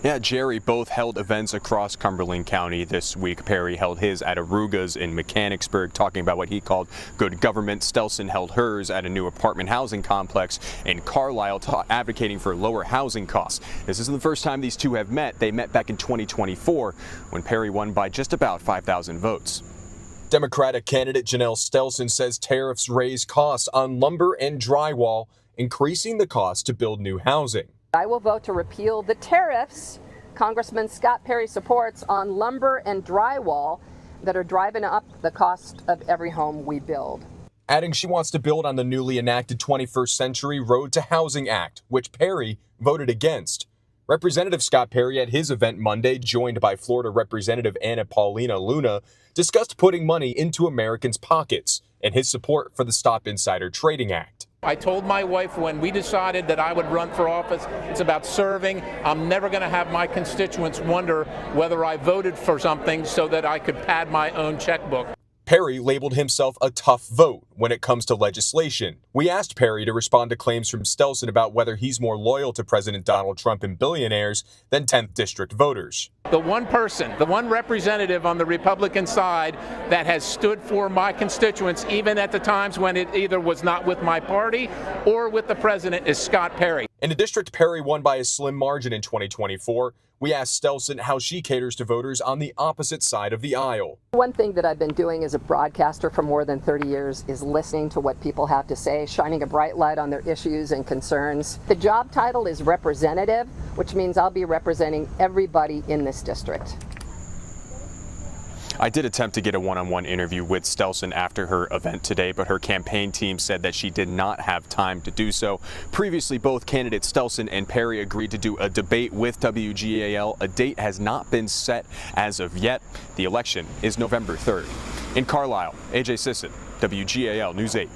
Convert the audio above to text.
Yeah, Jerry both held events across Cumberland County this week. Perry held his at Aruga's in Mechanicsburg, talking about what he called good government. Stelson held hers at a new apartment housing complex in Carlisle, advocating for lower housing costs. This isn't the first time these two have met. They met back in 2024 when Perry won by just about 5,000 votes. Democratic candidate Janelle Stelson says tariffs raise costs on lumber and drywall, increasing the cost to build new housing. I will vote to repeal the tariffs Congressman Scott Perry supports on lumber and drywall that are driving up the cost of every home we build. Adding she wants to build on the newly enacted 21st Century Road to Housing Act, which Perry voted against. Representative Scott Perry at his event Monday, joined by Florida Representative Anna Paulina Luna, discussed putting money into Americans' pockets and his support for the Stop Insider Trading Act. I told my wife when we decided that I would run for office, it's about serving. I'm never going to have my constituents wonder whether I voted for something so that I could pad my own checkbook. Perry labeled himself a tough vote when it comes to legislation. We asked Perry to respond to claims from Stelson about whether he's more loyal to President Donald Trump and billionaires than 10th District voters. The one person, the one representative on the Republican side that has stood for my constituents, even at the times when it either was not with my party or with the president, is Scott Perry. In a district Perry won by a slim margin in 2024, we asked Stelson how she caters to voters on the opposite side of the aisle. One thing that I've been doing as a broadcaster for more than 30 years is listening to what people have to say, shining a bright light on their issues and concerns. The job title is representative, which means I'll be representing everybody in this district. I did attempt to get a one-on-one interview with Stelson after her event today, but her campaign team said that she did not have time to do so. Previously, both candidates Stelson and Perry agreed to do a debate with WGAL. A date has not been set as of yet. The election is November 3rd. In Carlisle, AJ Sisson, WGAL News 8.